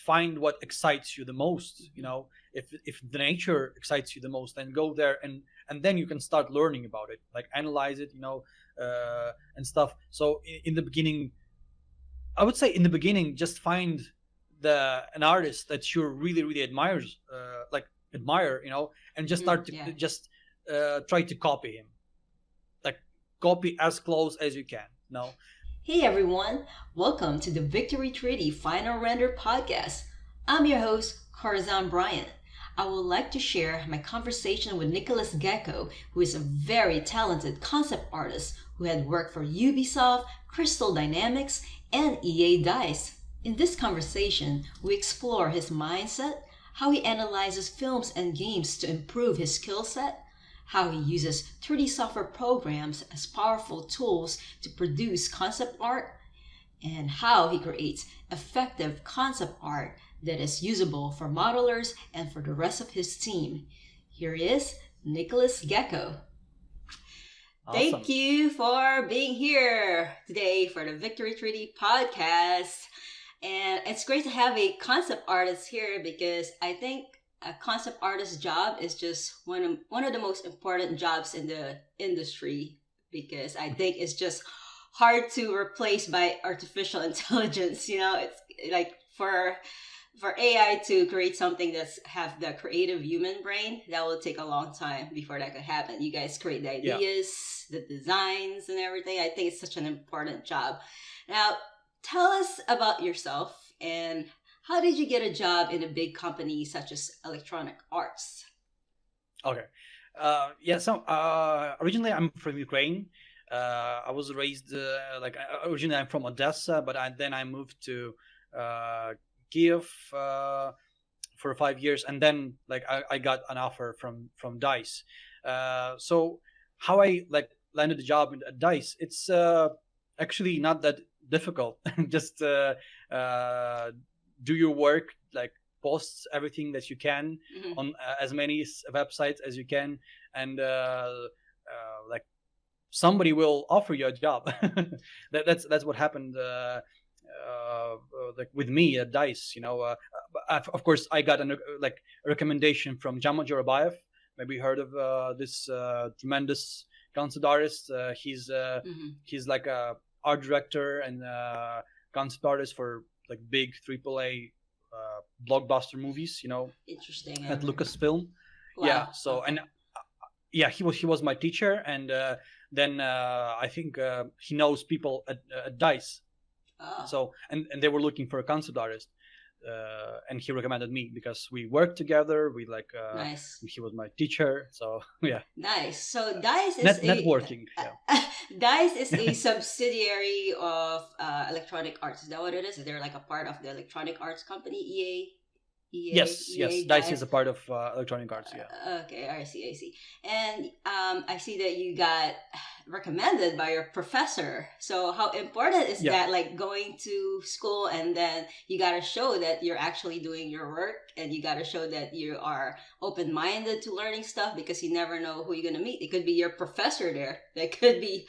find what excites you the most. If the nature excites you the most, then go there, and then you can start learning about it, like analyze it, and stuff. So in the beginning, I would say, just find an artist that you really really admire, and just start to just try to copy him, like copy as close as you can. Hey everyone, welcome to the Victory Treaty Final Render podcast. I'm your host, Karzan Bryant. I would like to share my conversation with Nicolas Gekko, who is a very talented concept artist who had worked for Ubisoft, Crystal Dynamics, and EA DICE. In this conversation, we explore his mindset, how he analyzes films and games to improve his skill set, how he uses 3D software programs as powerful tools to produce concept art, and how he creates effective concept art that is usable for modelers and for the rest of his team. Here is Nicolas Gekko. Awesome. Thank you for being here today for the Victory Treaty podcast. And it's great to have a concept artist here because I think a concept artist's job is just one of the most important jobs in the industry, because I think it's just hard to replace by artificial intelligence. It's like for AI to create something that's have the creative human brain, that will take a long time before that could happen. You guys create the ideas, the designs, and everything. I think it's such an important job. Now, tell us about yourself, and how did you get a job in a big company such as Electronic Arts? Okay. So originally I'm from Ukraine. I was raised originally I'm from Odessa, but then I moved to Kiev for 5 years, and then I got an offer from DICE. So how I landed the job at DICE, it's actually not that difficult. Just do your work, post everything that you can on as many websites as you can, and somebody will offer you a job. That's what happened with me at DICE. Of course I got a recommendation from Jama Jorabayev. Maybe you heard of this tremendous concept artist. He's like a art director and concept artist for big AAA blockbuster movies, Interesting. at Lucasfilm. Wow. Yeah. So and he was my teacher, and then I think he knows people at DICE. Oh. So and they were looking for a concept artist, and he recommended me because we worked together. We nice. He was my teacher. So yeah. Nice. So DICE is networking. DICE is a subsidiary of Electronic Arts. Is that what it is? Is there a part of the Electronic Arts company, EA? Yes. DICE is a part of Electronic Arts. Yeah. Okay, I see. And I see that you got recommended by your professor. So how important is that? Going to school, and then you got to show that you're actually doing your work, and you got to show that you are open-minded to learning stuff, because you never know who you're gonna meet. It could be your professor there. That could be,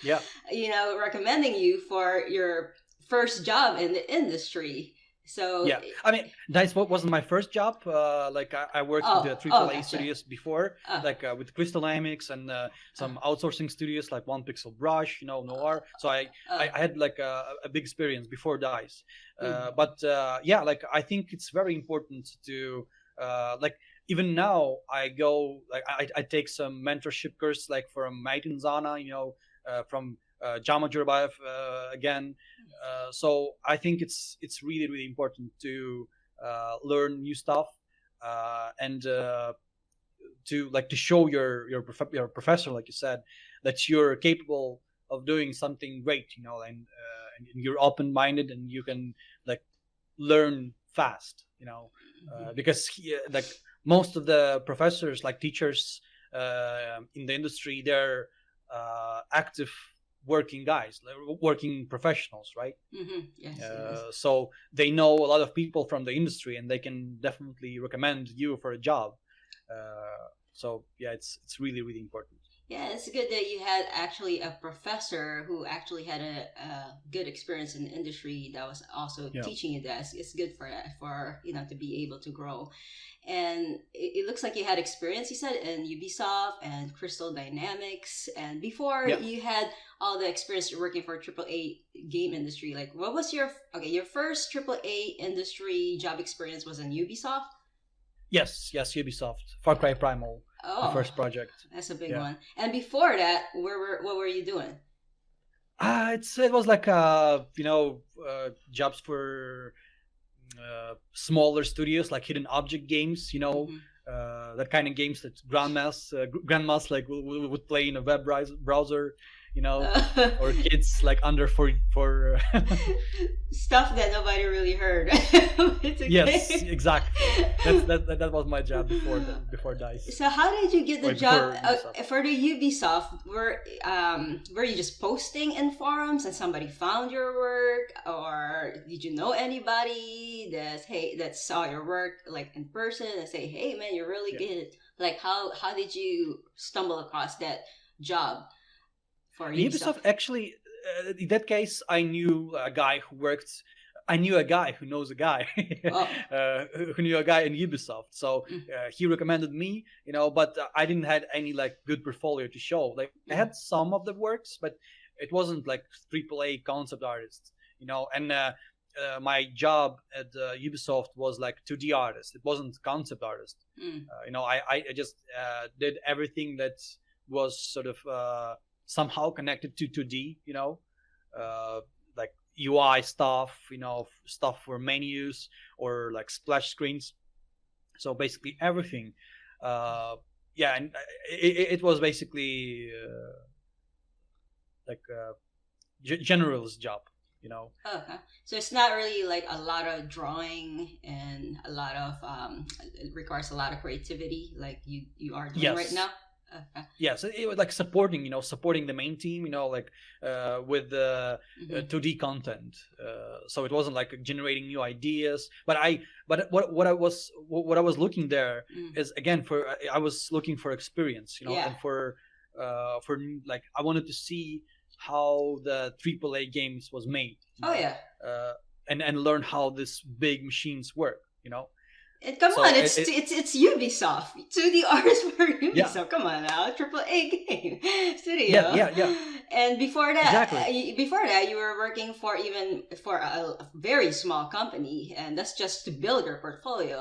recommending you for your first job in the industry. So yeah, I mean, DICE wasn't my first job. I worked with the AAA studios before, with Crystal Dynamics and some outsourcing studios like One Pixel Brush, Noir. So I had a big experience before DICE. But I think it's very important to even now I go I take some mentorship course from Maitin Zana, from Jama Jurabayev again. So I think it's really really important to learn new stuff and to show your professor, like you said, that you're capable of doing something great, and you're open-minded and you can learn fast, because most of the professors, teachers in the industry, they're active working guys, working professionals, right? Yes, so they know a lot of people from the industry, and they can definitely recommend you for a job. So yeah, it's really really important. Yeah, it's good that you had actually a professor who actually had a good experience in the industry that was also Yeah. teaching you that. It's good for that, for to be able to grow. And it looks like you had experience, you said, in Ubisoft and Crystal Dynamics. And before Yeah. you had all the experience working for AAA game industry, like what was your first AAA industry job experience was in Ubisoft? Yes, Ubisoft. Far Cry Primal, the Oh, first project. that's a big Yeah. one. And before that, what were you doing? It was like jobs for smaller studios like hidden object games, Mm-hmm. that kind of games that grandmas like would play in a web browser, or kids like under for Stuff that nobody really heard. It's okay. Yes, exactly. That was my job before DICE. So how did you get the Wait, job before Ubisoft. for the Ubisoft? Were you just posting in forums and somebody found your work, or did you know anybody that saw your work like in person and say, hey man, you're really Yeah. good? Like how did you stumble across that job for In Ubisoft? Ubisoft, actually, in that case, I knew a guy who worked. I knew a guy who knows a guy Oh. who knew a guy in Ubisoft. So Mm. he recommended me, but I didn't have any like good portfolio to show. Like I had some of the works, but it wasn't like AAA concept artists, And my job at Ubisoft was like 2D artist. It wasn't concept artist. Mm. I just did everything that was sort of somehow connected to 2D, like UI stuff, stuff for menus or like splash screens. So basically everything. And it was basically like a generalist job, Okay. So it's not really like a lot of drawing and a lot of it requires a lot of creativity like you are doing right Yes. now. Okay. Yes, it was like supporting the main team, with the 2D content. So it wasn't like generating new ideas. But what I was looking there is again I was looking for experience, and for like I wanted to see how the AAA games was made. Oh yeah. And learn how these big machines work, And come on, it's Ubisoft. 2D artists for Ubisoft. Yeah. Come on now, AAA game studio. Yeah. And before that, exactly. You were working for a very small company, and that's just to build your portfolio.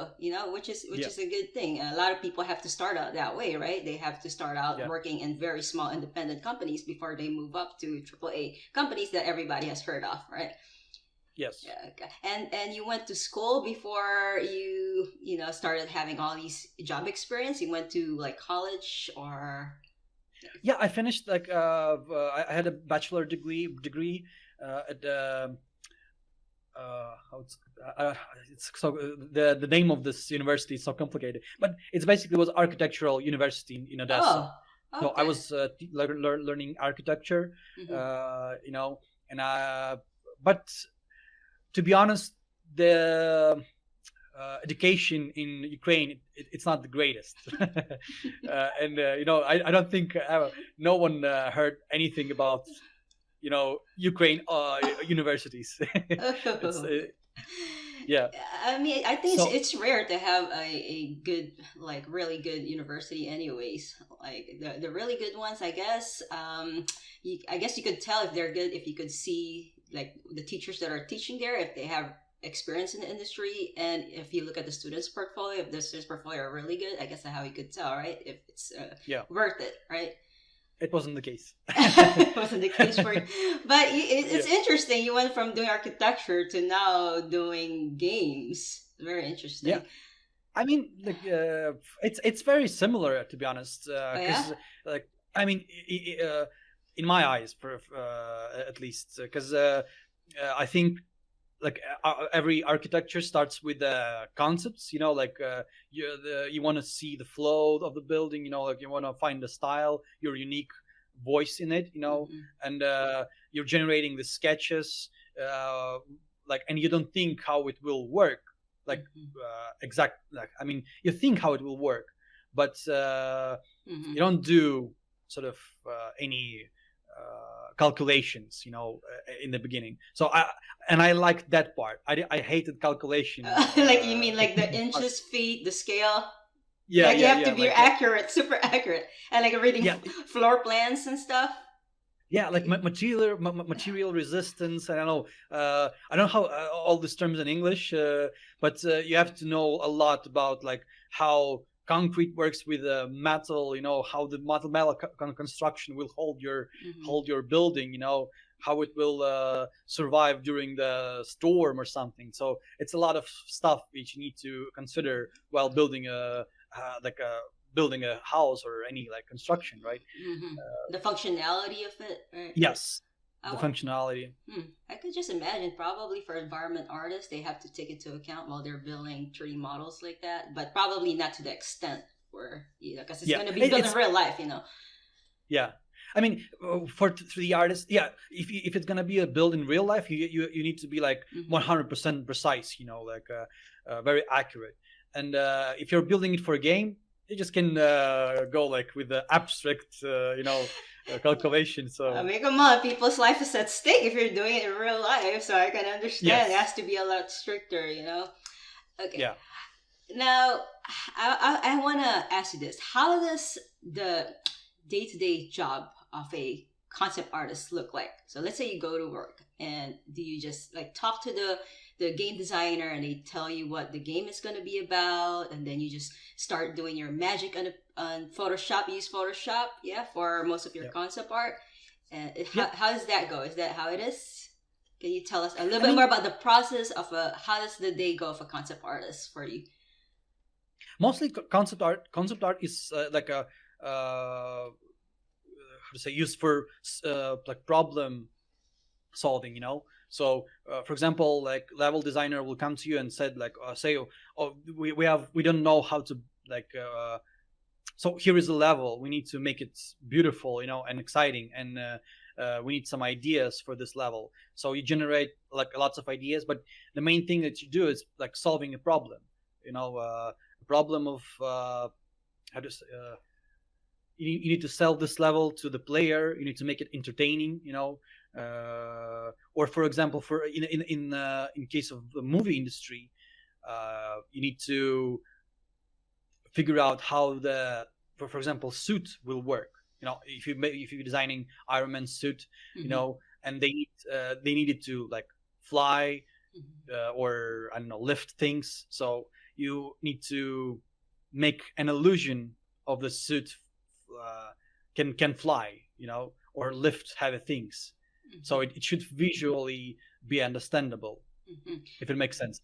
Which is a good thing. A lot of people have to start out that way, right? They have to start out working in very small independent companies before they move up to AAA companies that everybody has heard of, right? Yes. Yeah, okay. And you went to school before you started having all these job experience. You went to like college or? Yeah, I finished like I had a bachelor degree at it's so the name of this university is so complicated, but it's basically was architectural university in Odessa. Oh, okay. So I was learning architecture, but to be honest, the education in Ukraine it's not the greatest, and I don't think no one heard anything about Ukraine universities. Yeah. I mean, I think it's rare to have a good, like really good university anyways. Like the really good ones, I guess. I guess you could tell if they're good if you could see like the teachers that are teaching there, if they have experience in the industry, and if you look at the students' portfolio, if the students' portfolio are really good, I guess that's how you could tell, right? If it's worth it, right? It wasn't the case. It wasn't the case for you. But it's interesting. You went from doing architecture to now doing games. Very interesting. Yeah. I mean, like, it's very similar, to be honest. Like, I mean, in my eyes, for at least, because I think like every architecture starts with concepts. Like you want to see the flow of the building. Like you want to find the style, your unique voice in it. And you're generating the sketches, like, and you don't think how it will work. Like I mean, you think how it will work, but you don't do sort of any calculations, in the beginning. So I liked that part. I hated calculation. Like you mean like the inches, feet, the scale? Yeah, like you have to be like accurate, super accurate, and like reading yeah, floor plans and stuff. yeah, like material resistance. I don't know. I don't know how all these terms in English, but you have to know a lot about like how concrete works with metal. How the metal construction will hold your building. How it will survive during the storm or something. So it's a lot of stuff which you need to consider while building building a house or any like construction, right? The functionality of it, right? Yes, the functionality. I could just imagine probably for environment artists, they have to take into account while they're building 3D models like that, but probably not to the extent where, because it's going to be built in real life, Yeah. I mean, for the artist, yeah, if it's gonna be a build in real life, you need to be like 100% precise, like very accurate. And if you're building it for a game, you just can go like with the abstract, calculation. So I mean, come on, people's life is at stake if you're doing it in real life. So I can understand it has to be a lot stricter, Okay. Yeah. Now, I want to ask you this: how does the day-to-day job of a concept artist look like? So let's say you go to work, and do you just like talk to the game designer and they tell you what the game is going to be about, and then you just start doing your magic on Photoshop? You use Photoshop, for most of your concept art. And how does that go? Is that how it is? Can you tell us a little bit more about the process of how does the day go of a concept artist for you? Mostly concept art. Concept art is like a how to say, used for like problem solving. So for example, like level designer will come to you and said like we don't know how to like so here is the level, we need to make it beautiful, and exciting, and we need some ideas for this level. So you generate like lots of ideas, but the main thing that you do is like solving a problem, a problem of how to say, you need to sell this level to the player. You need to make it entertaining, or for example, for in case of the movie industry, you need to figure out how for example, suit will work. If you're designing Iron Man's suit, and they needed to like fly, or I don't know, lift things. So you need to make an illusion of the suit can fly, or lift heavy things. So it should visually be understandable, if it makes sense.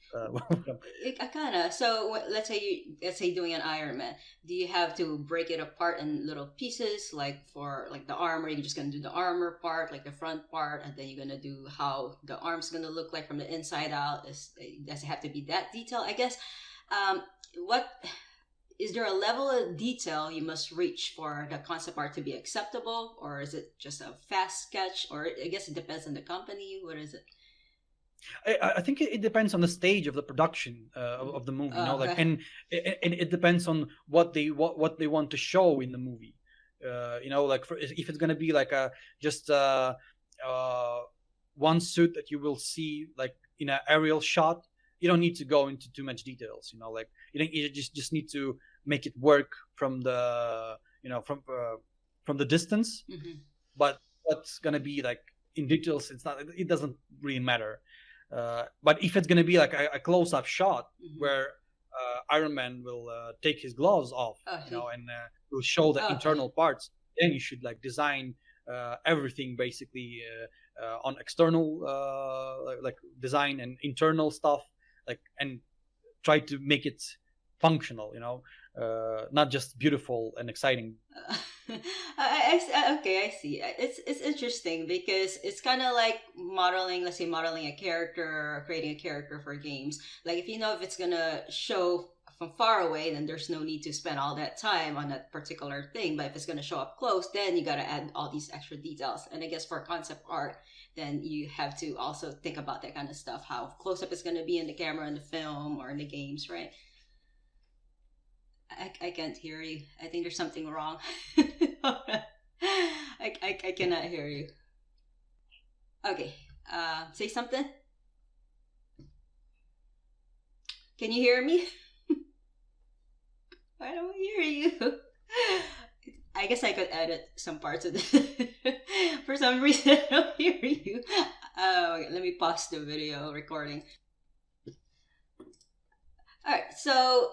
Kind of. So let's say doing an Iron Man, do you have to break it apart in little pieces, like for like the armor? You're just gonna do the armor part, like the front part, and then you're gonna do how the arm's gonna look like from the inside out. Does it have to be that detailed? I guess. What is there a level of detail you must reach for the concept art to be acceptable, or is it just a fast sketch? Or I guess it depends on the company. What is it? I think it depends on the stage of the production of the movie, okay. and it depends on what they want to show in the movie. Like if it's gonna be like just one suit that you will see like in an aerial shot, you don't need to go into too much details. Like you just need to make it work from the from the distance. But what's gonna be like in details, it doesn't really matter. But if it's gonna be like a close-up shot where Iron Man will take his gloves off, and will show the internal parts, then you should like design everything basically on external like design and internal stuff, like, and try to make it functional, not just beautiful and exciting. I see. It's interesting because it's kind of like modeling, let's say modeling a character or creating a character for games. Like if if it's gonna show from far away, then there's no need to spend all that time on that particular thing. But if it's gonna show up close, then you gotta add all these extra details. And I guess for concept art, then you have to also think about that kind of stuff, how close up is gonna be in the camera, in the film, or in the games, right? I can't hear you. I think there's something wrong. I cannot hear you. Okay. Say something. Can you hear me? I don't hear you. I guess I could edit some parts of this. For some reason, I don't hear you. Okay, let me pause the video recording. All right, so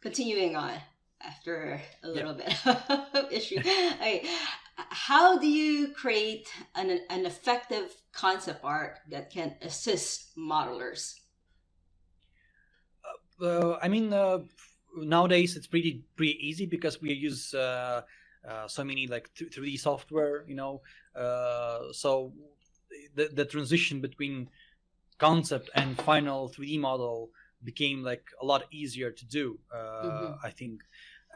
continuing on after a little bit of issue. Okay, how do you create an effective concept art that can assist modelers? I mean, nowadays it's pretty easy because we use so many like 3D software, so the transition between concept and final 3D model became like a lot easier to do, I think.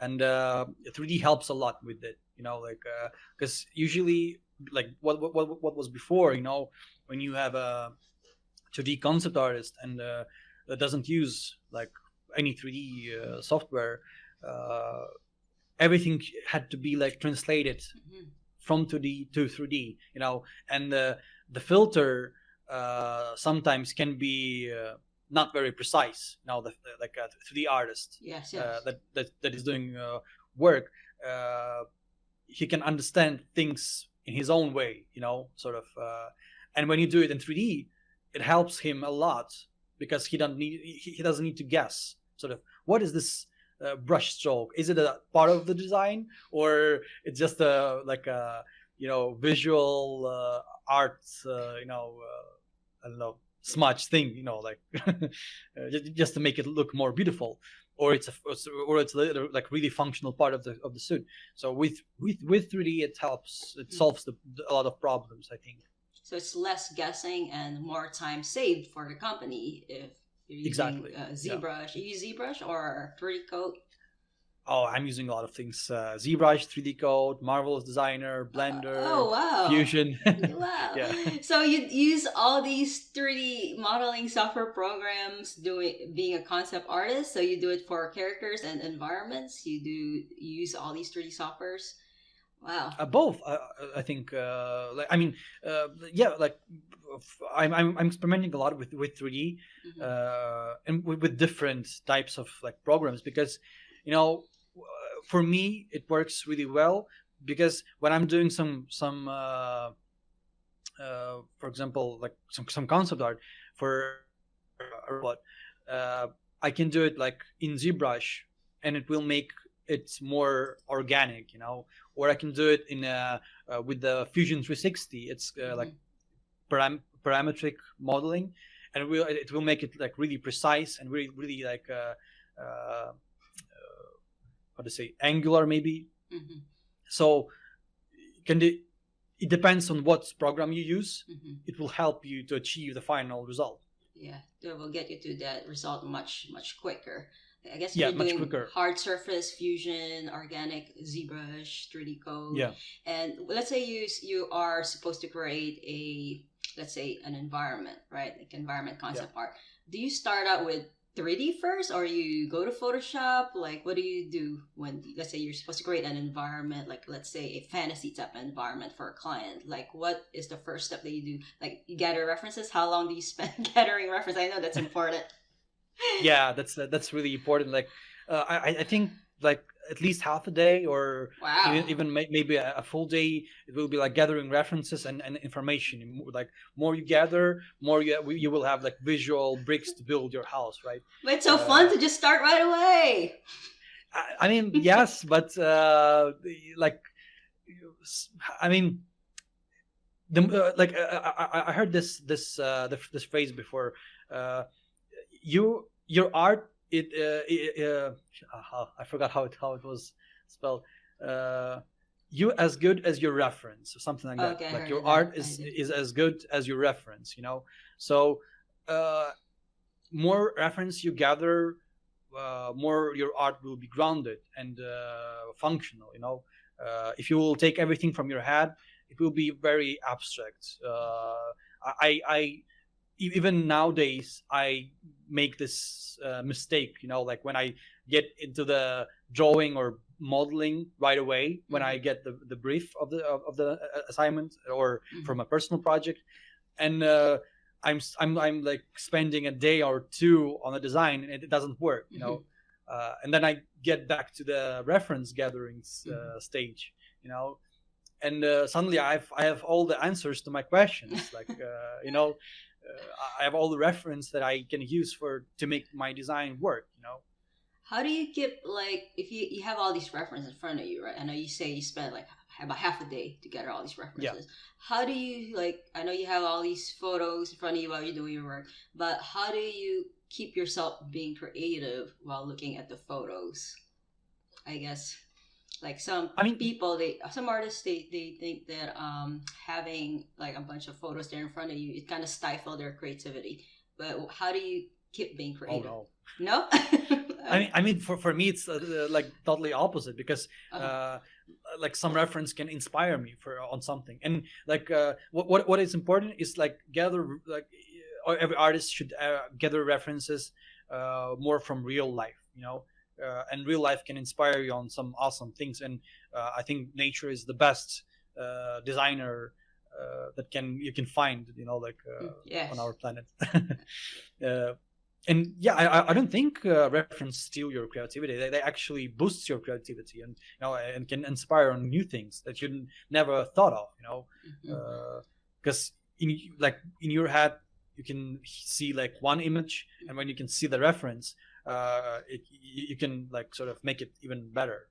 And 3D helps a lot with it, like because usually like what was before, when you have a 2D concept artist and that doesn't use like any 3D software, everything had to be like translated from 2D to 3D, and the filter sometimes can be not very precise. Like a 3D artist, yes. That is doing work, he can understand things in his own way, sort of. And when you do it in 3D, it helps him a lot because he doesn't need to guess sort of what is this brush stroke. Is it a part of the design or it's just a like a visual art I don't know, smudge thing, like just to make it look more beautiful, or it's like really functional part of the suit. So with 3D it helps, it solves a lot of problems, I think. So it's less guessing and more time saved for the company if you're using exactly. ZBrush. You use ZBrush or 3D Code? Oh, I'm using a lot of things. ZBrush, 3D Code, Marvelous Designer, Blender, wow. Fusion. Wow. Yeah. So you use all these 3D modeling software programs being a concept artist. So you do it for characters and environments. You use all these 3D softwares. Wow. Both, I think. Like, I mean, yeah, like I'm experimenting a lot with 3D, and with different types of like programs because, for me it works really well because when I'm doing some for example, like some concept art for a robot, I can do it like in ZBrush, and it will make it more organic, or I can do it in with the Fusion 360. It's like parametric modeling, and it will make it like really precise and really like how to say, angular maybe. So it depends on what program you use. It will help you to achieve the final result. Yeah, it will get you to that result much quicker. I guess you're doing quicker. Hard surface, Fusion, organic, ZBrush, 3D Code. Yeah. And let's say you are supposed to create an environment, right? Like environment concept art. Do you start out with 3D first, or you go to Photoshop? Like, what do you do when, let's say, you're supposed to create an environment, like, let's say, a fantasy type environment for a client? Like, what is the first step that you do? Like, you gather references. How long do you spend gathering references? I know that's important. Yeah, that's really important. Like, I think like at least half a day, or even maybe a full day. It will be like gathering references and information. Like more you gather, more you will have like visual bricks to build your house, right? But it's so fun to just start right away. I mean, yes, but like, I mean, I heard this phrase before. Your art, I forgot how it was spelled. You as good as your reference, or something like that. Okay, like your art is as good as your reference. So more reference you gather, more your art will be grounded and functional. If you will take everything from your head, it will be very abstract. I even nowadays I make this mistake, like when I get into the drawing or modeling right away when I get the brief of the assignment or from a personal project, and I'm like spending a day or two on a design and it doesn't work, you know, and then I get back to the reference gatherings stage, you know, and suddenly I have all the answers to my questions, like you know, I have all the reference that I can use to make my design work, you know. How do you keep, like, if you have all these references in front of you, right? I know you say you spend like about half a day to gather all these references. Yeah. How do you, like, I know you have all these photos in front of you while you're doing your work, but how do you keep yourself being creative while looking at the photos? I guess, like some artists, they think that having like a bunch of photos there in front of you, it kind of stifle their creativity. But how do you keep being creative? Oh, no. I mean, for me, it's like totally opposite, because like some reference can inspire me on something, and like what is important is like every artist should gather references more from real life, you know, and real life can inspire you on some awesome things, and I think nature is the best designer that you can find, you know, like on our planet. And yeah, I don't think reference steal your creativity. They actually boost your creativity, and you know, and can inspire on new things that you never thought of, you know, because in your head you can see like one image, and when you can see the reference, you can like sort of make it even better,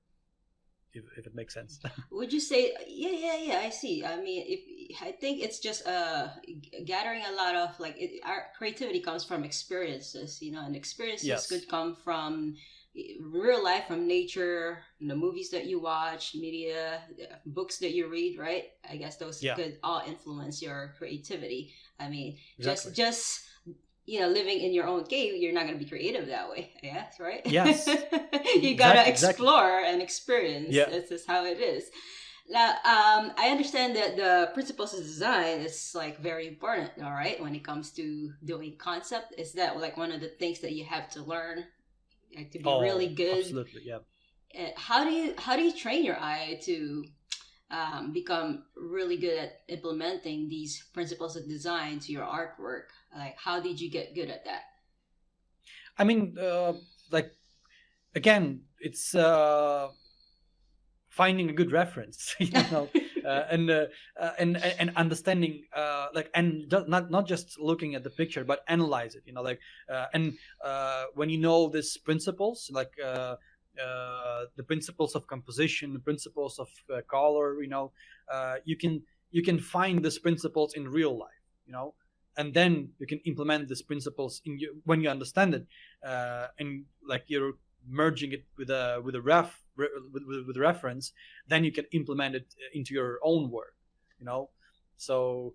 if it makes sense. Would you say, yeah, I see. I mean, I think it's just gathering a lot of like our creativity comes from experiences, you know, and experiences could come from real life, from nature, you know, movies that you watch, media, books that you read, right? I guess those could all influence your creativity. I mean, exactly. just you know, living in your own cave, you're not going to be creative that way. Yes, right? Yes. You got to explore and experience. Yeah. This is how it is. Now, I understand that the principles of design is like very important, all right, when it comes to doing concept. Is that like one of the things that you have to learn, like, to be really good? Absolutely, yeah. How do you train your eye to become really good at implementing these principles of design to your artwork? Like, how did you get good at that? I mean, like, again, it's finding a good reference, you know, and understanding, like, and not just looking at the picture, but analyze it, you know, like, and when you know these principles, like the principles of composition, the principles of color, you know, you can find these principles in real life, you know, and then you can implement these principles when you understand it, and like you're merging it with a reference, then you can implement it into your own work, you know. So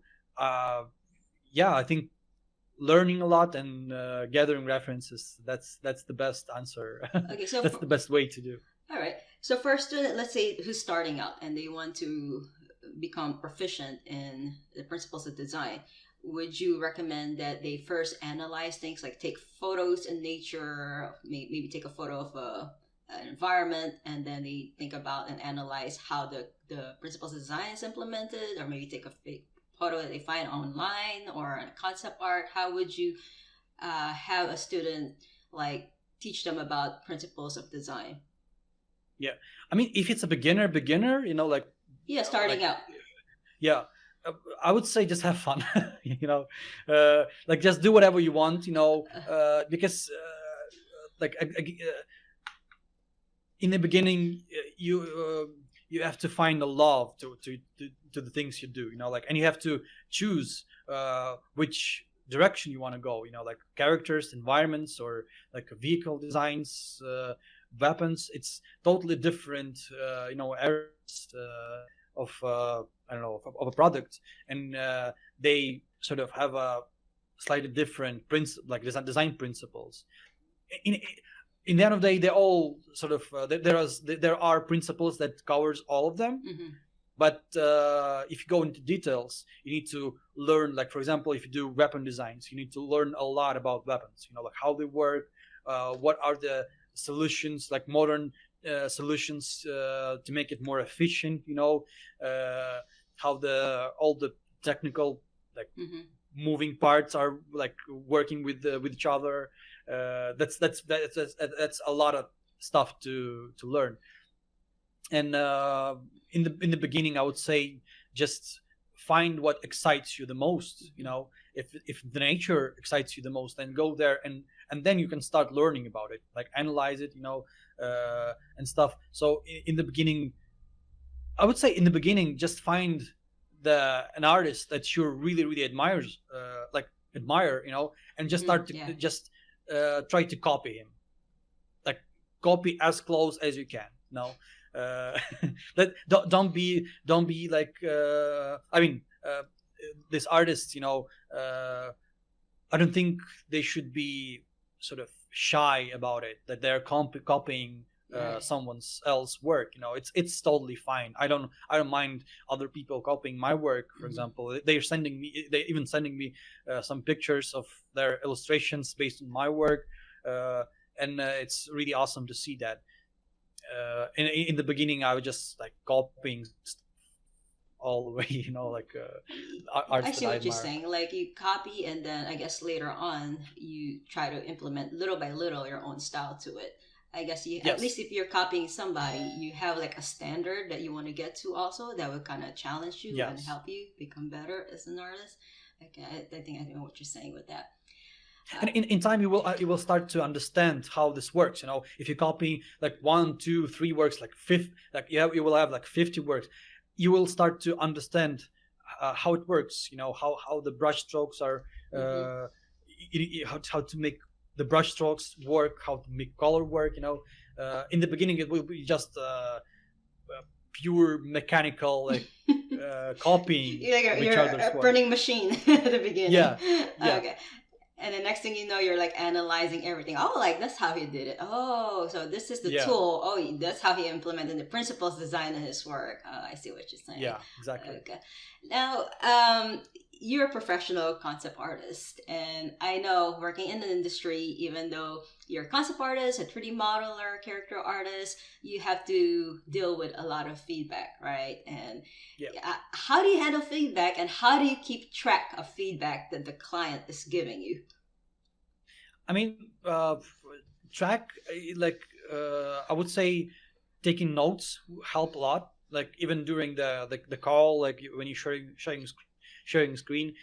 yeah, I think learning a lot and gathering references, that's the best answer. Okay, so that's the best way to do. All right, so for a student, let's say, who's starting out and they want to become proficient in the principles of design, would you recommend that they first analyze things, like take photos in nature, maybe take a photo of an environment, and then they think about and analyze how the principles of design is implemented, or maybe take a photo that they find online or a concept art? How would you have a student like teach them about principles of design? Yeah, I mean, if it's a beginner, you know, like starting out. Yeah, I would say just have fun, you know, like just do whatever you want, you know, because like in the beginning, you have to find a love to the things you do, you know, like, and you have to choose which direction you want to go, you know, like characters, environments, or like vehicle designs, weapons. It's totally different, you know, areas of I don't know, of a product, and they sort of have a slightly different like design principles. In the end of the day, they all sort of there are principles that covers all of them. Mm-hmm. But if you go into details, you need to learn, like, for example, if you do weapon designs, you need to learn a lot about weapons, you know, like how they work, what are the solutions, like modern solutions to make it more efficient. How the all the technical like moving parts are like working with each other. That's a lot of stuff to learn. And in the beginning, I would say just find what excites you the most. If the nature excites you the most, then go there, and then you can start learning about it, like analyze it, and stuff. So in the beginning, I would say in the beginning, just find an artist that you really really admire, and just start to just try to copy him, like copy as close as you can. That don't be like this artists, I don't think they should be sort of shy about it, that they're copying someone else's work. It's totally fine. I don't mind other people copying my work. For example, they even sending me some pictures of their illustrations based on my work, and it's really awesome to see that. In the beginning, I was just like copying all the way, arts I see that I what you're admire. saying. Like you copy, and then I guess later on you try to implement little by little your own style to it. I guess at Yes. least if you're copying somebody, you have like a standard that you want to get to also that would kind of challenge you and Yes. help you become better as an artist. Okay, I think I know what you're saying with that. And in time, you will start to understand how this works. If you copy like 1, 2, 3 works, like fifth, like you will have like 50 works. You will start to understand how it works. How the brush strokes are, how to make the brush strokes work, how to make color work. In the beginning, it will be just pure mechanical, like copying You're other's a work. printing machine at the beginning. Yeah. Okay. And the next thing you know, you're like analyzing everything. Oh, like that's how he did it. Oh, so this is the tool. Oh, that's how he implemented the principles design in his work. Oh, I see what you're saying. Yeah, exactly. Okay. Now, you're a professional concept artist, and I know working in the industry, even though you're a concept artist, a 3D modeler, character artist, you have to deal with a lot of feedback, right? And how do you handle feedback, and how do you keep track of feedback that the client is giving you? I mean, track, I would say taking notes help a lot. Like even during the call, like when you're sharing screen,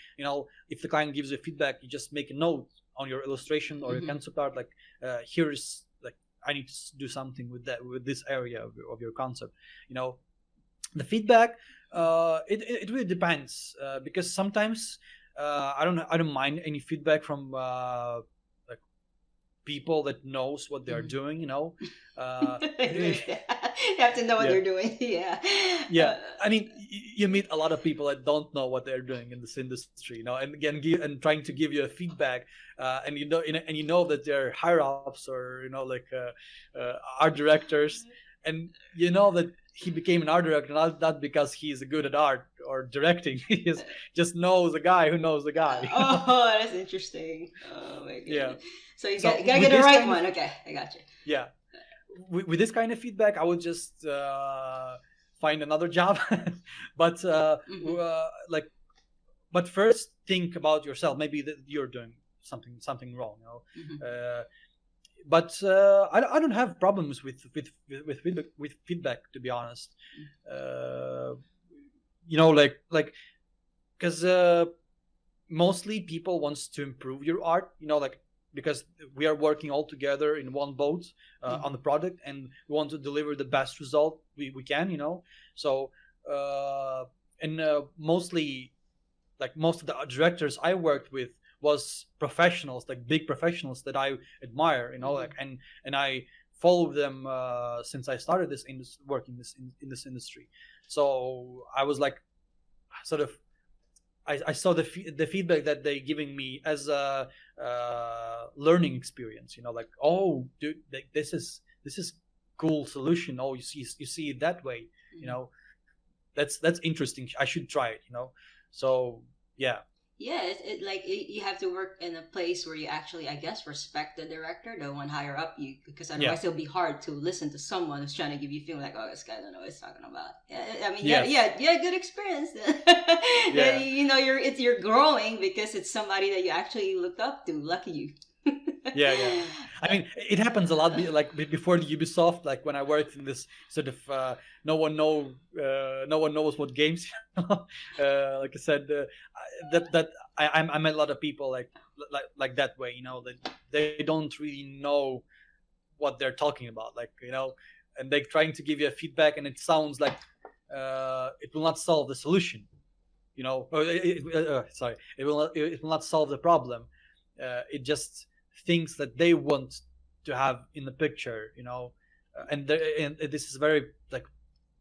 if the client gives you feedback, you just make a note on your illustration or your concept art, like here is like I need to do something with this area of your concept. The feedback, it really depends, because sometimes I don't mind any feedback from like people that knows what they're doing. You have to know what they're doing. Yeah. I mean, you meet a lot of people that don't know what they're doing in this industry, and again, trying to give you a feedback, and you know that they're higher ups, or like art directors, and you know that he became an art director not because he's good at art or directing. He just knows a guy who knows a guy. Oh, that's interesting. Oh my goodness. Yeah. So you gotta get the right one. Okay, I got you. Yeah. With this kind of feedback, I would just find another job. But but first think about yourself. Maybe that you're doing something wrong. But I don't have problems with feedback, to be honest. Because mostly people wants to improve your art. Because we are working all together in one boat on the product, and we want to deliver the best result we can. So mostly, like most of the directors I worked with was professionals, like big professionals that I admire, and I follow them since I started working in this industry. So I was like, sort of, I saw the feedback that they giving me as a learning experience. Like, oh, dude, this is cool solution. Oh, you see it that way. That's interesting. I should try it. So yeah. Yeah, you have to work in a place where you actually, I guess, respect the director, the one higher up you, because Yeah. otherwise it'll be hard to listen to someone who's trying to give you feeling like, oh, this guy don't know what he's talking about. Yeah, I mean, Yes. good experience. Yeah. You're growing because it's somebody that you actually looked up to. Lucky you. Yeah. I mean, it happens a lot. Like before the Ubisoft, like when I worked in this sort of no one knows what games. Like I said, I met a lot of people like that way. That they don't really know what they're talking about. And they're trying to give you a feedback, and it sounds like it will not solve the solution. Sorry, it will not solve the problem. It just things that they want to have in the picture, and this is very, like,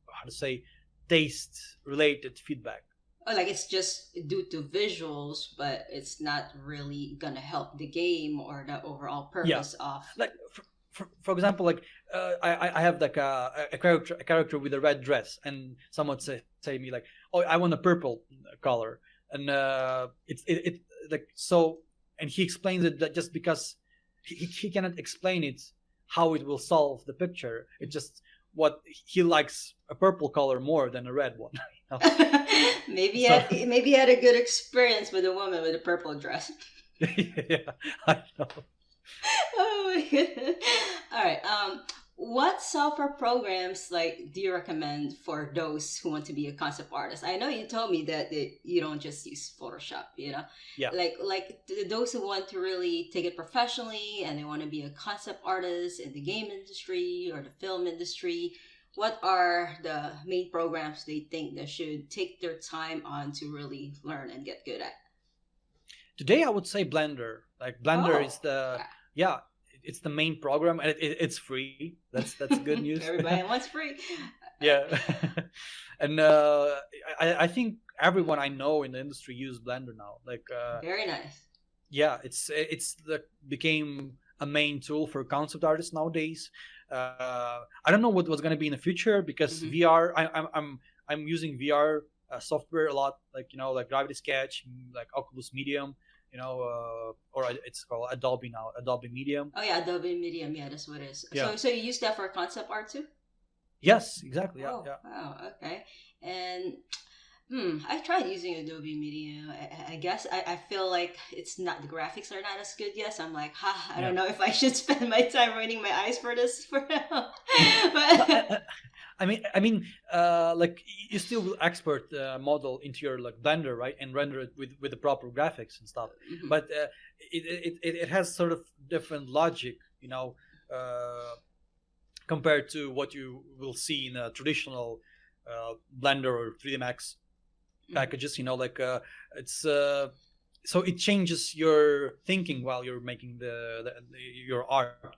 how to say, taste related feedback. Oh, like it's just due to visuals, but it's not really gonna help the game or the overall Yeah, purpose of. like for example, like I have like a character with a red dress, and someone say me like, oh, I want a purple color, and it like so, and he explains it that just because he cannot explain it how it will solve the picture. It just what he likes a purple color more than a red one. you know? So Maybe he had a good experience with a woman with a purple dress. yeah, I know. Oh my goodness. All right. What software programs do you recommend for those who want to be a concept artist? I know you told me that you don't just use Photoshop. Yeah. Those who want to really take it professionally and they want to be a concept artist in the game industry or the film industry. What are the main programs they think they should take their time on to really learn and get good at? Today I would say Blender. Like Blender is the yeah. yeah, it's the main program, and it's free. That's good news. Everybody wants free. Yeah. And I think everyone I know in the industry use Blender now. Very nice. Yeah, it's became a main tool for concept artists nowadays. I don't know what's going to be in the future, because VR. I'm using VR software a lot, like Gravity Sketch, like Oculus Medium, or it's called Adobe now, Adobe Medium. Oh yeah, Adobe Medium. Yeah, that's what it is. Yeah. So you use that for concept art too? Yes, exactly. Yeah, Oh, yeah. wow. Okay. And I tried using Adobe Medium. I guess I feel like it's not the graphics are not as good yet. So I'm like, I don't know if I should spend my time ruining my eyes for this for now. But Like you still will export the model into your like Blender, right, and render it with the proper graphics and stuff. But it has sort of different logic, compared to what you will see in a traditional Blender or 3D Max packages. It's so it changes your thinking while you're making your art.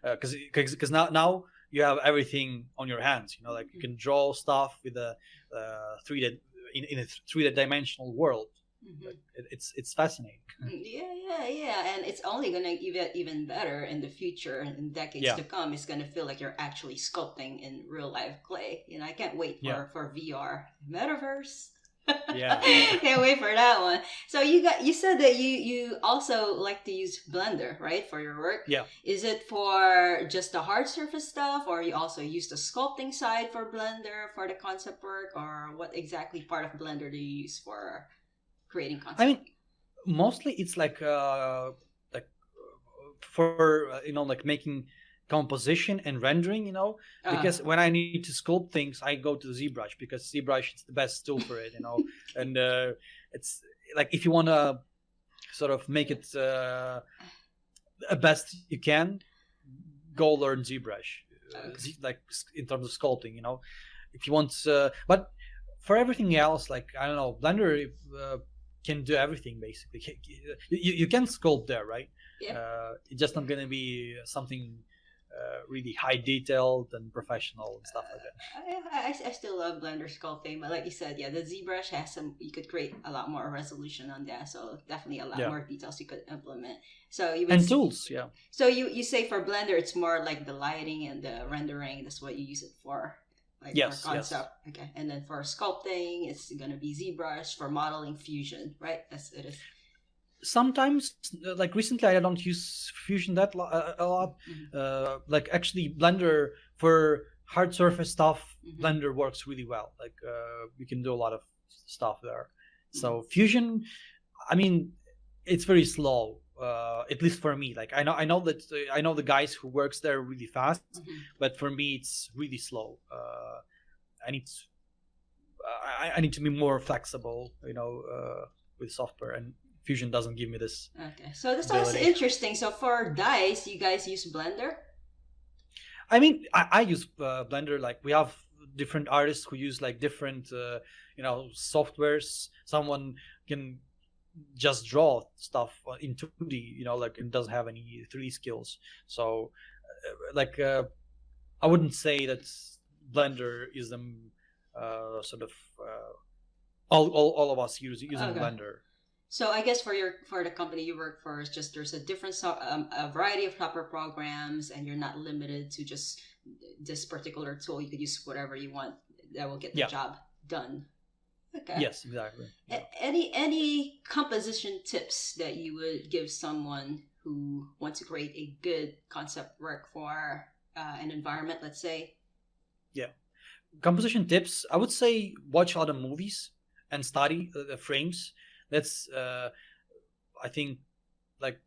Because now you have everything on your hands. Like you can draw stuff with a 3D in a 3D dimensional world. It's fascinating. Yeah, and it's only gonna get even better in the future and in decades to come. It's gonna feel like you're actually sculpting in real life clay. I can't wait for VR metaverse. Yeah. Can't wait for that one. So you said that you also like to use Blender, right, for your work? Yeah. Is it for just the hard surface stuff, or you also use the sculpting side for Blender for the concept work, or what exactly part of Blender do you use for creating concept? I mean, mostly it's like for like making composition and rendering, because when I need to sculpt things, I go to ZBrush, because ZBrush is the best tool for it, and it's like if you want to sort of make it the best you can, go learn ZBrush, like in terms of sculpting, if you want. But for everything else, like I don't know, Blender can do everything basically. You can sculpt there, right? Yeah. It's just not going to be something really high detailed and professional and stuff like that. I still love Blender sculpting, but like you said, the ZBrush has you could create a lot more resolution on that, so definitely a lot more details you could implement. So tools, yeah. So you say for Blender, it's more like the lighting and the rendering. That's what you use it for. like for Yes, yes. concept. Okay, and then for sculpting, it's gonna be ZBrush. For modeling, Fusion, right? That's it is. Sometimes, like recently, I don't use Fusion a lot. Like actually, Blender for hard surface stuff, Blender works really well. Like you can do a lot of stuff there. So Fusion, I mean, it's very slow. At least for me. Like I know that I know the guys who works there really fast, but for me it's really slow. I need to, I need to be more flexible, with software, and Fusion doesn't give me this. Okay, so this sounds interesting. So for dice, you guys use Blender? I mean, I use Blender. Like we have different artists who use like different, softwares. Someone can just draw stuff in 2D, like it doesn't have any 3D skills. So, I wouldn't say that Blender is sort of all of us using Blender. So I guess for the company you work for, is just there's a different a variety of software programs, and you're not limited to just this particular tool. You could use whatever you want that will get the job done. Okay. Yes, exactly. Yeah. Any composition tips that you would give someone who wants to create a good concept work for an environment, let's say? Yeah. Composition tips, I would say watch other movies and study the frames. That's I think like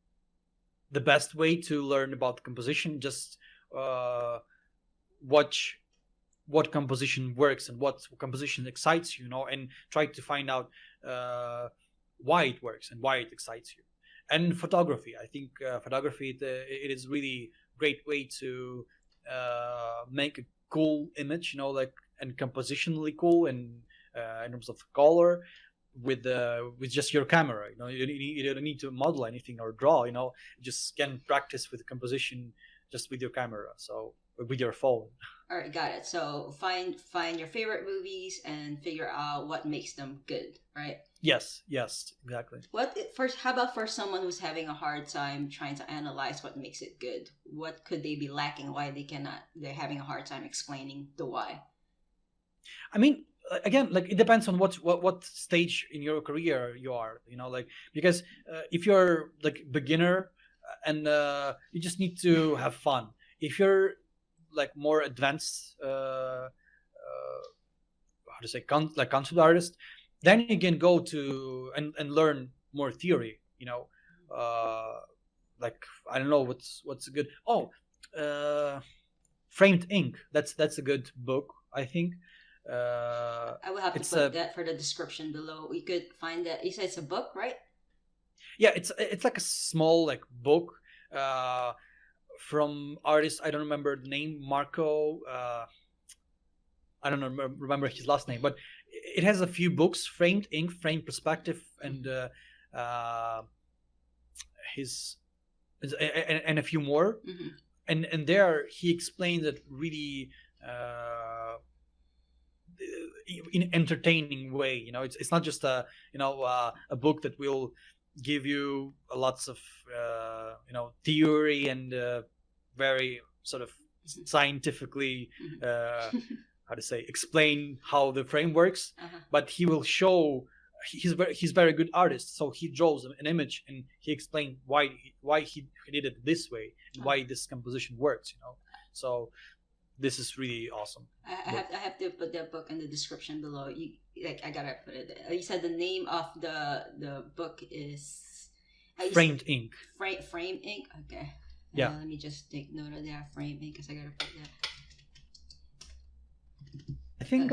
the best way to learn about composition. Just watch what composition works and what composition excites you, and try to find out why it works and why it excites you. And photography, I think photography, it is really great way to make a cool image, and compositionally cool, and in terms of color, with just your camera. You don't need to model anything or draw. You just can practice with composition just with your camera, so with your phone. All right, got it. So find your favorite movies and figure out what makes them good, right? Yes, exactly. How about for someone who's having a hard time trying to analyze what makes it good? What could they be lacking? Why they're having a hard time explaining the why? I mean, again, like it depends on what stage in your career you are, because if you're like beginner and you just need to have fun. If you're like more advanced, how to say, concept artist, then you can go to and learn more theory. Like I don't know what's good. Framed Ink. That's a good book, I think. I will have to put that for the description below. We could find that. You said it's a book, right? Yeah, it's like a small like book from artist. I don't remember the name. Marco. I don't remember his last name, but it has a few books: Framed Ink, Framed Perspective, and his and a few more. And there he explains it really. In entertaining way, it's not just a book that will give you lots of theory and very sort of scientifically how to say explain how the frame works, but he will show he's very good artist, so he draws an image and he explained why he did it this way and why this composition works, so this is really awesome. I have to put that book in the description below. I gotta put it there. You said the name of the book is Framed Ink. Frame Ink. Okay. Yeah. Let me just take note of that. Frame Ink, because I gotta put that. I think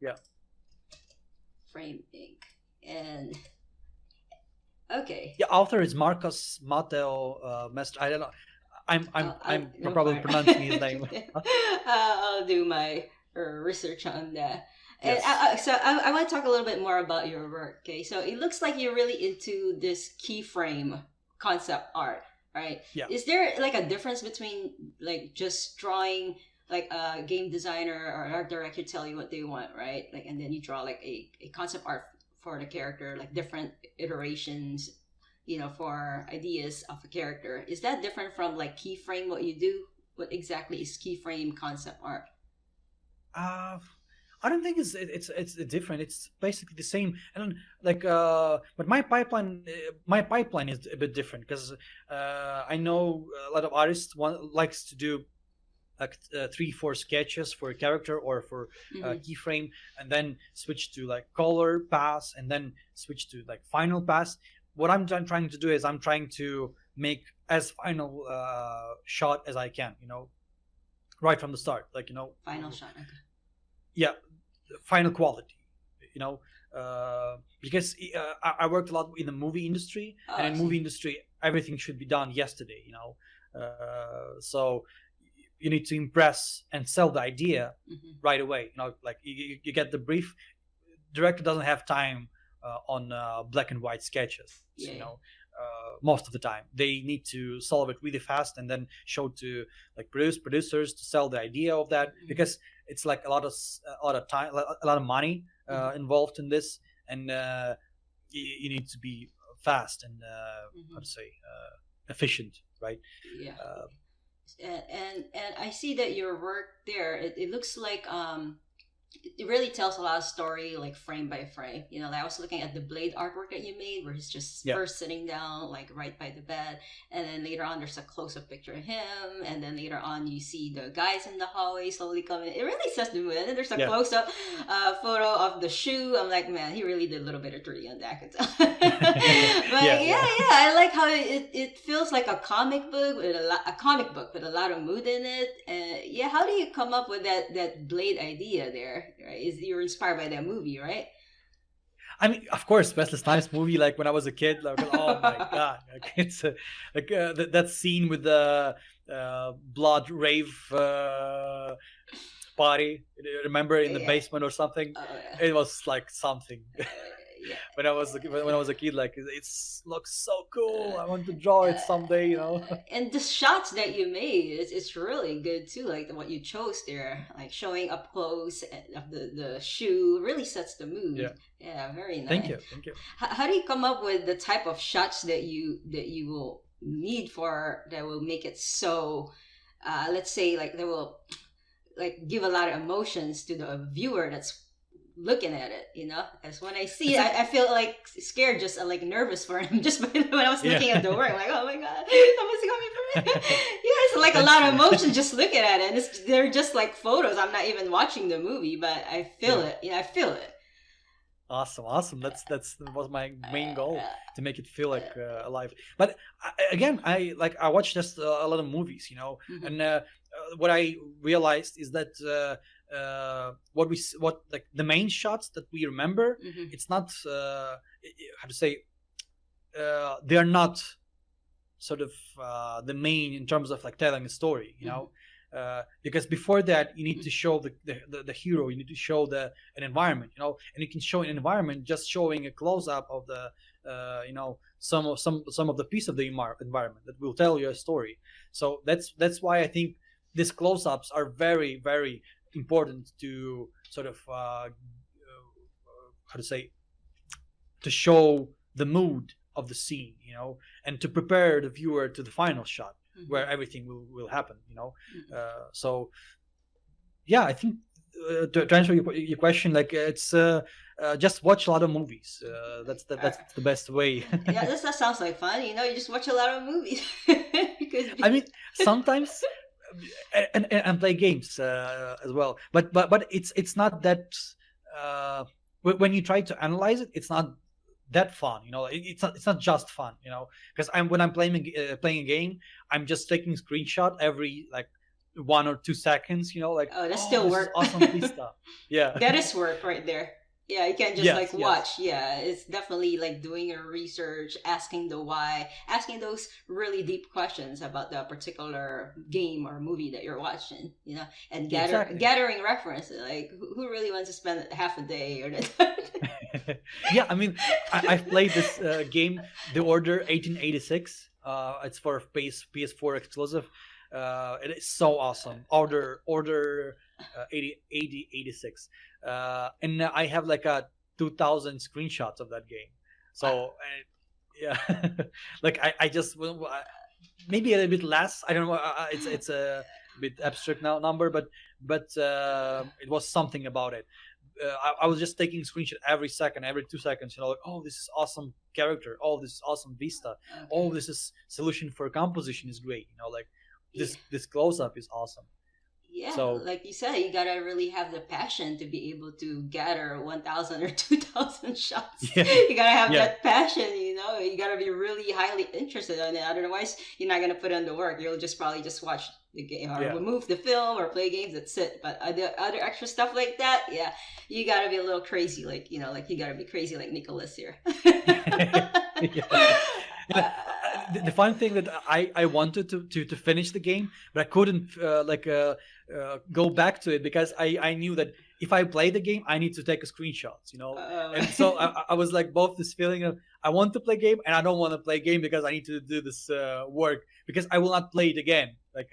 yeah. Frame Ink. And okay. Yeah, author is Marcos Mateo Mestre. I don't know. I'm probably pronouncing his name. I'll do my research on that. Yes. And I want to talk a little bit more about your work. Okay, so it looks like you're really into this keyframe concept art, right? Yeah. Is there like a difference between like just drawing, like a game designer or art director tell you what they want, right? Like, and then you draw like a concept art for the character, like different iterations, for ideas of a character. Is that different from like keyframe, what you do? What exactly is keyframe concept art? Uh, I don't think it's different. It's basically the same. And like, but my pipeline is a bit different because I know a lot of artists likes to do like 3-4 sketches for a character or for Mm-hmm. keyframe, and then switch to like color pass, and then switch to like final pass. What I'm trying to do is I'm trying to make as final shot as I can, right from the start, like Final shot. Okay. yeah, final quality, you know because I worked a lot in the movie industry, Oh, and I in see. movie industry everything should be done yesterday, so you need to impress and sell the idea Mm-hmm. right away, like you get the brief. Director doesn't have time on black and white sketches, Yeah, yeah. most of the time they need to solve it really fast and then show to like producers to sell the idea of that, Mm-hmm. because it's like a lot of time, a lot of money Mm-hmm. involved in this, and you need to be fast and how Mm-hmm. to say efficient, right? Yeah. uh, And I see that your work there, it looks like it really tells a lot of story, like frame by frame. Like I was looking at the Blade artwork that you made, where he's just yeah, first sitting down, like right by the bed, and then later on there's a close up picture of him, and then later on you see the guys in the hallway slowly coming. It really sets the mood. And then there's a yeah. close up photo of the shoe. I'm like, man, he really did a little bit of 3D on that. I could tell. But Yeah, yeah, yeah. yeah, I like how it feels like a comic book with a comic book with a lot of mood in it. And yeah, how do you come up with that Blade idea there? Right, is you're inspired by that movie, right? I mean, of course, Wesley Snipes movie. Like when I was a kid, like, oh my god, like, it's like that scene with the blood rave party. Remember in the Yeah. basement or something? Oh yeah. It was like something. Yeah. When I was a kid, like it looks so cool. I want to draw it someday. And the shots that you made, it's really good too. Like what you chose there, like showing up close of the shoe, really sets the mood. Yeah. Yeah, very nice. Thank you, thank you. How do you come up with the type of shots that you will need for that will make it so? Let's say like they will like give a lot of emotions to the viewer that's looking at it, as when I see It's it, like, I feel like scared, just like nervous for him, just when I was looking yeah. at the work, like, oh my god, someone's coming for me. Yeah, it's like a lot of emotion just looking at it, and they're just like photos. I'm not even watching the movie, but I feel Yeah. it. I feel it. Awesome. That was my main goal, Uh, to make it feel like alive. But again, I watch just a lot of movies, mhm, and what I realized is that what like the main shots that we remember, mhm, it's not how to say they are not sort of the main in terms of like telling a story, mhm, because before that you need to show the hero, you need to show an environment, and you can show an environment just showing a close up of the some of the piece of the environment that will tell you a story. So that's why I think these close ups are very, very important to sort of how to say, to show the mood of the scene, and to prepare the viewer to the final shot mhm, where everything will happen, mhm. so yeah, I think to answer your question, like it's just watch a lot of movies. That's the best way. Yeah, that sounds like fun. You just watch a lot of movies because I mean, sometimes and play games as well, but it's not that when you try to analyze it, it's not that fun, it's not just fun, because when I'm playing a game, I'm just taking screenshot every like 1 or 2 seconds, like, oh, that's oh, still this is work. awesome pista. Yeah. That is work right there. Yeah, you can't just like Yes, yes. watch. Yeah, it's definitely like doing your research, asking the why, asking those really deep questions about the particular game or movie that you're watching, and Exactly. gathering references. Like who really wants to spend half a day or that? Yeah, I mean, I've played this game, The Order 1886. It's for PS4 exclusive. It is so awesome. Order 86. And I have like a 2,000 screenshots of that game. So yeah, like I just maybe a little bit less. I don't know. It's bit abstract now number, but it was something about it. I was just taking screenshot every second, every 2 seconds. Like, oh, this is awesome character. Oh, this is awesome vista. Okay. Oh, this is solution for composition is great. Like this Yeah. this close up is awesome. Yeah, So like you said, you gotta really have the passion to be able to gather 1,000 or 2,000 shots. yeah, You gotta have yeah, that passion, You gotta be really highly interested in it. Otherwise, you're not gonna put in the work. You'll just probably just watch the game or yeah. remove the film or play games. That's it. But other extra stuff like that, yeah, you gotta be a little crazy. Like you gotta be crazy like Nicholas here. Yeah. The fun thing that I wanted to finish the game, but I couldn't go back to it because I knew that if I play the game, I need to take a screenshots, and so I was like both this feeling of I want to play game and I don't want to play game because I need to do this work because I will not play it again. Like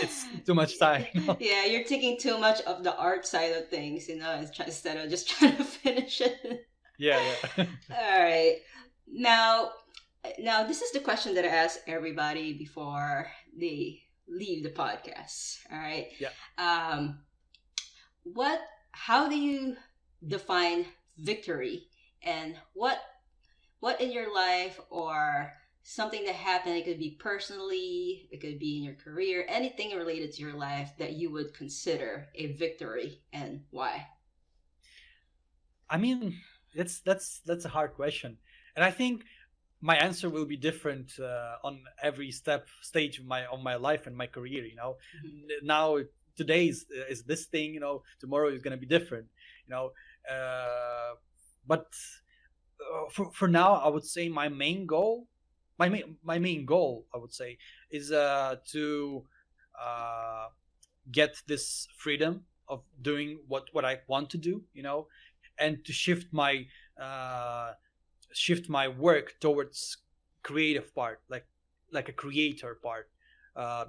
it's too much time. Yeah, you're taking too much of the art side of things, instead of just trying to finish it. Yeah. All right. Now this is the question that I ask everybody before they leave the podcast. All right. Yeah. How do you define victory, and what in your life or something that happened, it could be personally, it could be in your career, anything related to your life that you would consider a victory, and why? I mean, that's a hard question, and I think my answer will be different on every stage of my life and my career. Mm-hmm. Now today is this thing. Tomorrow is gonna be different. But for now, I would say my main goal, my main goal, I would say, is to get this freedom of doing what I want to do. And to shift my work towards creative part, like a creator part,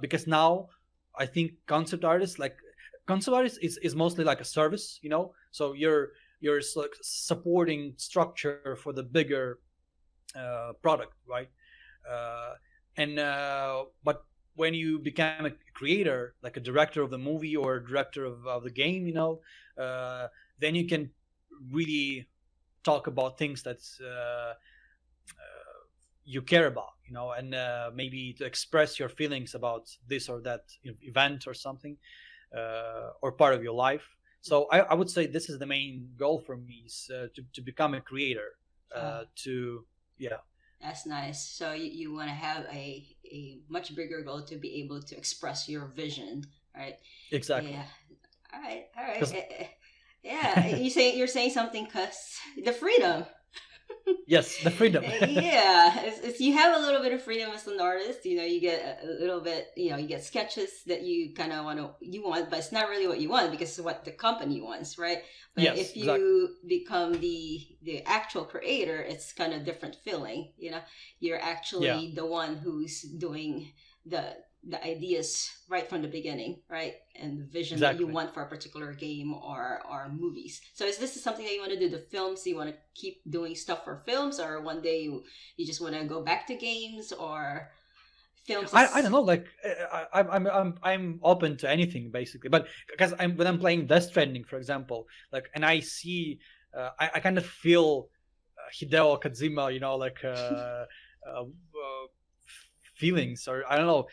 because now I think concept artist is mostly like a service, so you're supporting structure for the bigger product, right? And but when you become a creator, like a director of the movie or director of the game, then you can really talk about things that you care about, and maybe to express your feelings about this or that event or something, or part of your life. So I would say this is the main goal for me, is to become a creator. Yeah. That's nice. So you want to have a much bigger goal to be able to express your vision, right? Exactly. Yeah. All right. Yeah, you're saying something, cause the freedom. Yes, the freedom. Yeah, it's you have a little bit of freedom as an artist. You get a little bit. You get sketches that you kind of want, but it's not really what you want because it's what the company wants, right? But yes, if you exactly. become the actual creator, it's kind of different feeling. You're actually the one who's doing the ideas right from the beginning, right? And the vision that you want for a particular game or movies. So is this something that you want to do, the films? You want to keep doing stuff for films, or one day you just want to go back to games or films? I don't know. Like I'm open to anything basically, but because when I'm playing Death Stranding, for example, like, and I see, I kind of feel Hideo Kojima, feelings, or I don't know.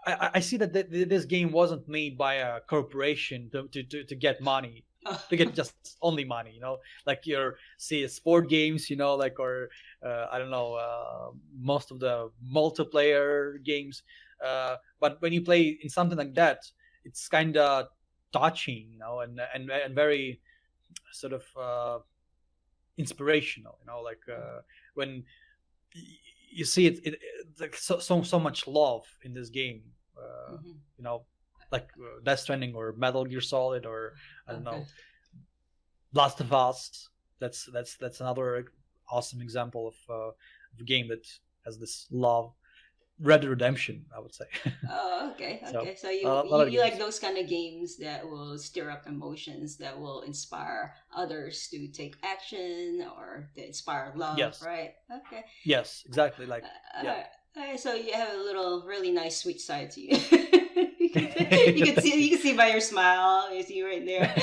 I see that this game wasn't made by a corporation to get money, to get just only money, like your sport games, or I don't know, most of the multiplayer games. But when you play in something like that, it's kind of touching, and very sort of inspirational, like when you see it like so much love in this game, like Death Stranding or Metal Gear Solid, or I don't know, Last of Us. That's another awesome example of a game that has this love. Red Dead Redemption, I would say. Oh, okay. So you like those kind of games that will stir up emotions, that will inspire others to take action, or to inspire love, yes. Right? Okay. Yes, exactly. Like, All right. So you have a little really nice sweet side to you. you can see by your smile. You see right there.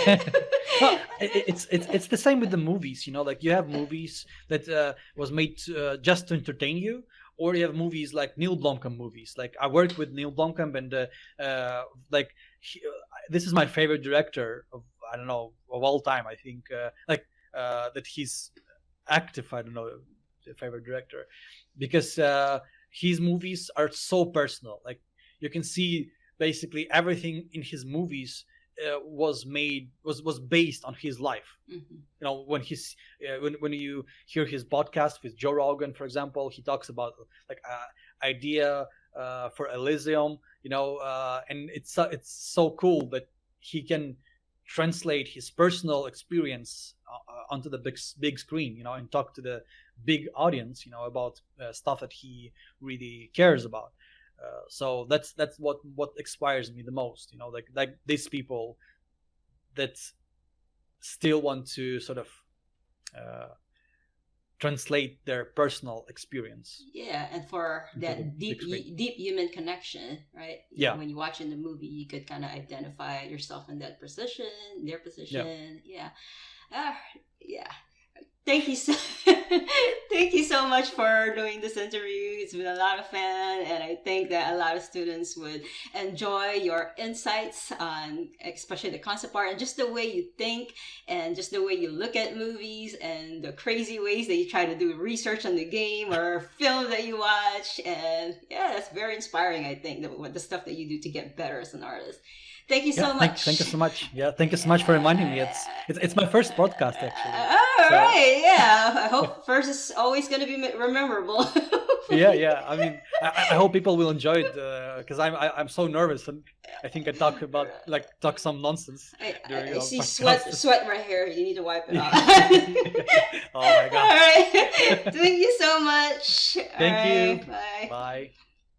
Well, it's the same with the movies. Like you have movies that was made just to entertain you, or you have movies like Neil Blomkamp movies. Like I worked with Neil Blomkamp, and like this is my favorite director of of all time. I think that he's active. I don't know the favorite director because his movies are so personal. Like you can see basically everything in his movies was based on his life. When he's when you hear his podcast with Joe Rogan, for example, he talks about like idea for Elysium, and it's so cool that he can translate his personal experience onto the big screen, and talk to the big audience, about stuff that he really cares about. So that's what inspires me the most, like these people that still want to sort of translate their personal experience. Yeah, and for that deep human connection, right? Yeah. When you watch in the movie, you could kind of identify yourself in that position, their position. Yeah. Yeah. Thank you thank you so much for doing this interview. It's been a lot of fun, and I think that a lot of students would enjoy your insights on especially the concept art and just the way you think and just the way you look at movies and the crazy ways that you try to do research on the game or film that you watch. And yeah, that's very inspiring, I think, the stuff that you do to get better as an artist. Thank you so much. Thank you so much. Yeah, thank you so much for reminding me. It's my first podcast, actually. All right, yeah. I hope first is always going to be memorable. Yeah. I mean, I hope people will enjoy it because I'm so nervous, and I think I talk some nonsense. I see sweat right here. You need to wipe it off. Oh my God. All right. Thank you so much. Thank you. Bye. Bye.